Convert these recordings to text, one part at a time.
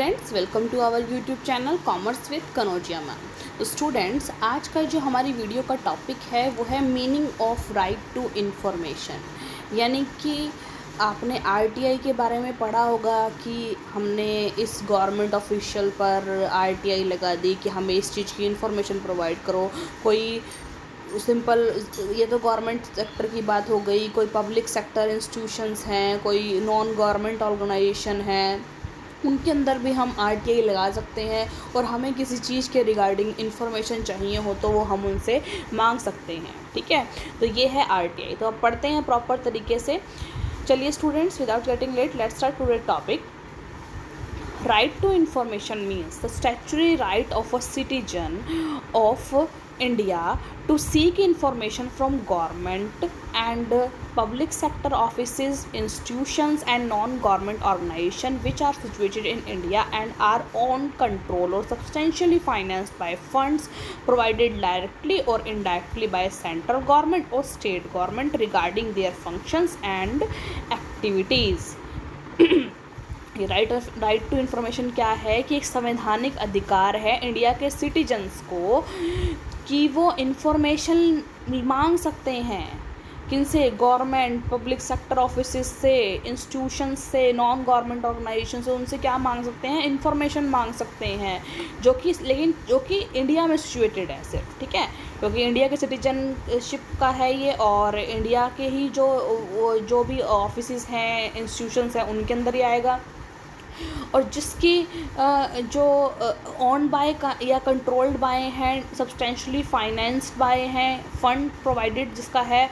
Students, welcome to our YouTube channel commerce with Kanaujia ma'am. तो students, आज का जो हमारी वीडियो का टॉपिक है वो है meaning of right to information. यानी कि आपने आरटीआई के बारे में पढ़ा होगा कि हमने इस गवर्नमेंट ऑफिशियल पर आरटीआई लगा दी कि हमें इस चीज़ की इन्फॉर्मेशन प्रोवाइड करो। कोई सिंपल, ये तो गवर्नमेंट सेक्टर की बात हो गई, कोई पब्लिक सेक्टर इंस्टीट्यूशंस हैं, कोई नॉन गवर्नमेंट ऑर्गेनाइजेशन हैं, उनके अंदर भी हम आरटीआई लगा सकते हैं और हमें किसी चीज़ के रिगार्डिंग इन्फॉर्मेशन चाहिए हो तो वो हम उनसे मांग सकते हैं। ठीक है, तो ये है आरटीआई। तो अब पढ़ते हैं प्रॉपर तरीके से। चलिए students, without getting late, let's start today topic. Right to information means the statutory right of a citizen of India to seek information from government and public sector offices, institutions and non-government organizations which are situated in India and are on control or substantially financed by funds provided directly or indirectly by central government or state government regarding their functions and activities। ये right to information क्या है कि एक संवैधानिक अधिकार है India के citizens को कि वो इन्फॉर्मेशन मांग सकते हैं। किनसे? गवर्नमेंट, पब्लिक सेक्टर ऑफिसेस से, इंस्टीट्यूशन से, नॉन गवर्नमेंट ऑर्गेनाइजेशन से। उनसे क्या मांग सकते हैं? इन्फॉर्मेशन मांग सकते हैं, जो कि इंडिया में सिचुएटेड है सिर्फ। ठीक है, क्योंकि इंडिया के सिटीजनशिप का है ये, और इंडिया के ही जो भी ऑफिसेस हैं, इंस्टीट्यूशंस हैं, उनके अंदर ही आएगा। और जिसकी जो ऑन बाय का या कंट्रोल्ड बाय हैं, सब्सटेंशियली फाइनेंस्ड बाय हैं, फंड प्रोवाइडेड जिसका है,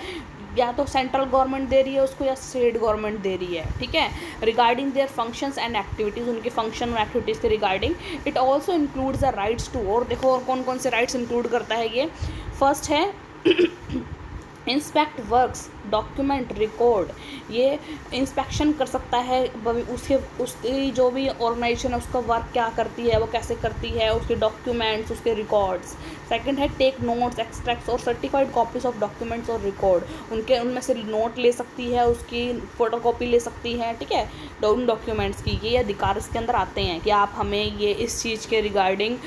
या तो सेंट्रल गवर्नमेंट दे रही है उसको या स्टेट गवर्नमेंट दे रही है। ठीक है, regarding their functions and activities, उनके फंक्शन और एक्टिविटीज़ के regarding. It also includes the rights to, और देखो और कौन कौन से राइट्स इंक्लूड करता है ये। फर्स्ट है इंस्पेक्ट वर्क्स, डॉक्यूमेंट, रिकॉर्ड। ये इंस्पेक्शन कर सकता है उसकी जो भी ऑर्गेनाइजेशन है उसका वर्क क्या करती है, वो कैसे करती है, उसके डॉक्यूमेंट्स, उसके रिकॉर्ड्स। सेकंड है टेक नोट्स, एक्सट्रैक्ट्स और सर्टिफाइड कॉपीज ऑफ डॉक्यूमेंट्स और रिकॉर्ड। उनमें से नोट ले सकती है, उसकी फोटोकॉपी ले सकती है। ठीक है, उन डॉक्यूमेंट्स की ये अधिकार इसके अंदर आते हैं कि आप हमें ये इस चीज़ के रिगार्डिंग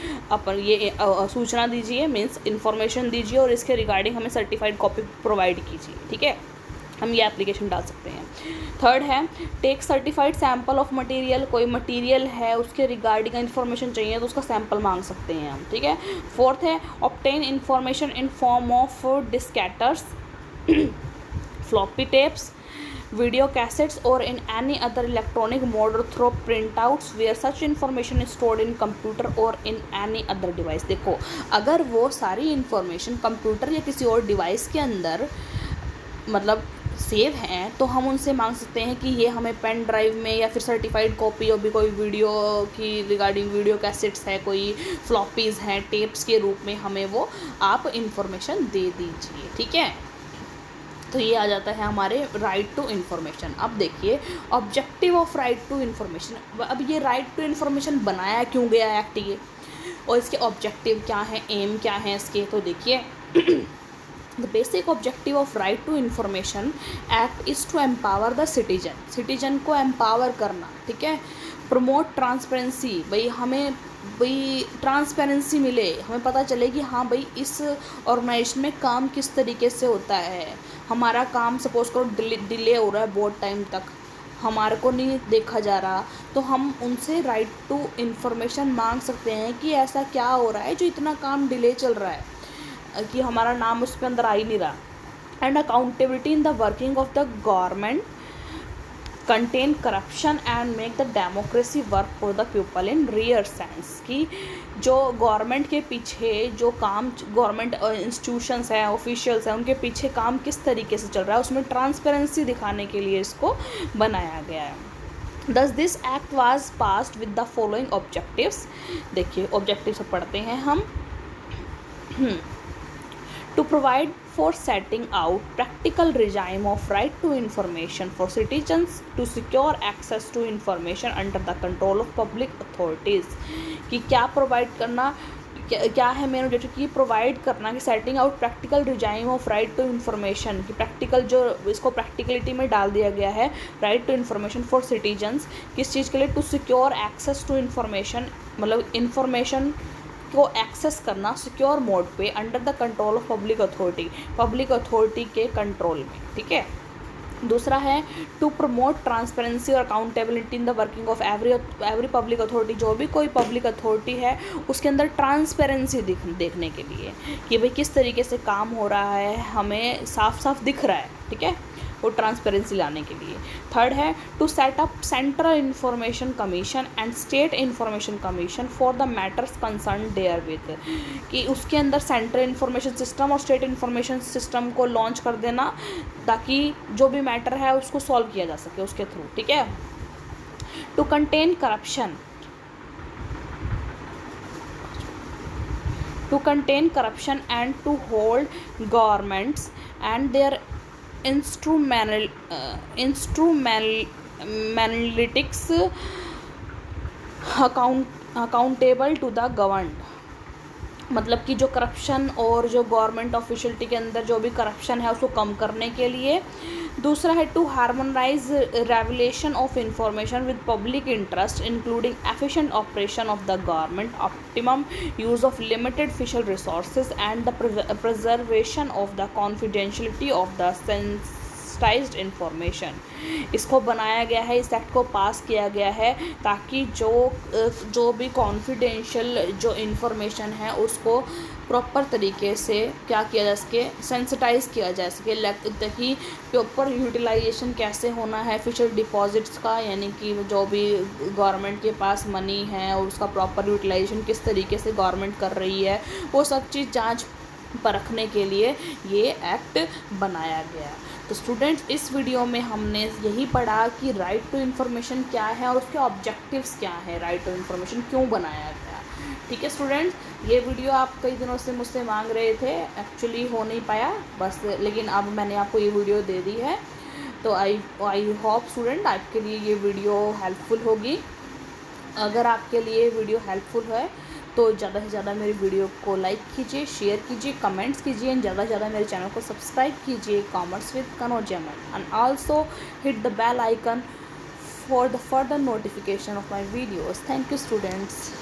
ये सूचना दीजिए, मीन्स इन्फॉर्मेशन दीजिए, और इसके रिगार्डिंग हमें सर्टिफाइड कॉपी प्रोवाइड कीजिए। ठीक है, हम ये एप्लीकेशन डाल सकते हैं। थर्ड है take certified sample of material, कोई मटेरियल है उसके रिगार्डिंग इन्फॉर्मेशन चाहिए तो उसका सैम्पल मांग सकते हैं हम। ठीक है। फोर्थ है obtain information in form of diskettes, floppy tapes, video cassettes और in any other electronic mode through printouts where such information is stored in computer और इन एनी अदर डिवाइस। देखो, अगर वो सारी इन्फॉर्मेशन कंप्यूटर या किसी और device के अंदर मतलब सेव हैं तो हम उनसे मांग सकते हैं कि ये हमें पेन ड्राइव में, या फिर सर्टिफाइड कॉपी, और भी कोई वीडियो की रिगार्डिंग वीडियो कैसेट्स है, कोई फ्लॉपीज़ हैं, टेप्स के रूप में हमें वो आप इन्फॉर्मेशन दे दीजिए। ठीक है, तो ये आ जाता है हमारे राइट टू इन्फॉर्मेशन। अब देखिए objective of right to information. अब ये राइट टू इन्फॉर्मेशन बनाया क्यों गया एक्ट ये, और इसके ऑब्जेक्टिव क्या हैं, एम क्या हैं इसके। तो देखिए The basic objective of right to information act is to empower the citizen, citizen को एम्पावर करना। ठीक है, प्रमोट ट्रांसपेरेंसी, हमें ट्रांसपेरेंसी मिले, हमें पता चले कि हाँ भाई इस ऑर्गेनाइजेशन में काम किस तरीके से होता है। हमारा काम सपोज करो डिले हो रहा है बहुत टाइम तक, हमारे को नहीं देखा जा रहा, तो हम उनसे राइट टू इन्फॉर्मेशन मांग सकते हैं कि ऐसा क्या हो रहा है जो इतना काम डिले चल रहा है, कि हमारा नाम उसके अंदर आ ही नहीं रहा। And accountability in the working of the government contain corruption and make the democracy work for the people in real sense, कि जो गवर्नमेंट के पीछे जो काम, गवर्नमेंट इंस्टीट्यूशंस हैं, ऑफिशियल्स हैं, उनके पीछे काम किस तरीके से चल रहा है, उसमें ट्रांसपेरेंसी दिखाने के लिए इसको बनाया गया है। Thus this act was passed with the following objectives। देखिए ऑब्जेक्टिव से पढ़ते हैं हम। To provide for setting out practical regime of right to information for citizens to secure access to information under the control of public authorities। कि क्या provide करना, क्या है मेन ऑब्जेक्टिव की प्रोवाइड करना कि setting out practical regime of right to information, कि practical जो इसको प्रैक्टिकलिटी में डाल दिया गया है right to information for citizens, किस चीज़ के लिए, to secure access to information, मतलब इन्फॉर्मेशन को एक्सेस करना सिक्योर मोड पे under the control of public authority के कंट्रोल में। ठीक है। दूसरा है टू प्रमोट ट्रांसपेरेंसी और accountability in the working of every public authority. जो भी कोई पब्लिक अथॉरिटी है उसके अंदर ट्रांसपेरेंसी देखने के लिए कि भाई किस तरीके से काम हो रहा है, हमें साफ साफ दिख रहा है। ठीक है, वो ट्रांसपेरेंसी लाने के लिए। थर्ड है to set up central information commission and state information commission for the matters concern therewith, कि उसके अंदर सेंट्रल इंफॉर्मेशन सिस्टम और स्टेट इंफॉर्मेशन सिस्टम को लॉन्च कर देना ताकि जो भी मैटर है उसको सॉल्व किया जा सके उसके थ्रू। ठीक है। To contain corruption, and to hold governments and their instrumentalities accountable to the governed। मतलब कि जो करप्शन और जो गवर्नमेंट ऑफिशियलिटी के अंदर जो भी करप्शन है उसको कम करने के लिए। दूसरा है to harmonise revelation of information with public interest including efficient operation of the government, optimum use of limited fiscal resources and the preservation of the confidentiality of the sensitised information. इसको बनाया गया है, इस एक्ट को पास किया गया है ताकि जो भी कॉन्फिडेंशियल जो इंफॉर्मेशन है उसको प्रॉपर तरीके से क्या किया जा सके, सेंसिटाइज किया जा सके, ताकि प्रॉपर यूटिलाइजेशन कैसे होना है फिशल डिपॉजिट्स का, यानी कि जो भी गवर्नमेंट के पास मनी है और उसका प्रॉपर यूटिलाइजेशन किस तरीके से गवर्नमेंट कर रही है, वो सब चीज़ जांच परखने के लिए ये एक्ट बनाया गया। तो स्टूडेंट्स, इस वीडियो में हमने यही पढ़ा कि राइट टू इन्फॉर्मेशन क्या है और उसके ऑब्जेक्टिव्स क्या है, राइट टू इन्फॉर्मेशन क्यों बनाया गया। ठीक है स्टूडेंट्स, ये वीडियो आप कई दिनों से मुझसे मांग रहे थे, एक्चुअली हो नहीं पाया बस, लेकिन अब मैंने आपको ये वीडियो दे दी है। तो आई होप स्टूडेंट आपके लिए ये वीडियो हेल्पफुल होगी। अगर आपके लिए वीडियो हेल्पफुल है तो ज़्यादा से ज़्यादा मेरी वीडियो को लाइक कीजिए, शेयर कीजिए, कमेंट्स कीजिए एंड ज़्यादा से ज़्यादा मेरे चैनल को सब्सक्राइब कीजिए, commerce with Kanoj Aman, and also hit the bell icon for the further notification of my videos. Thank you students.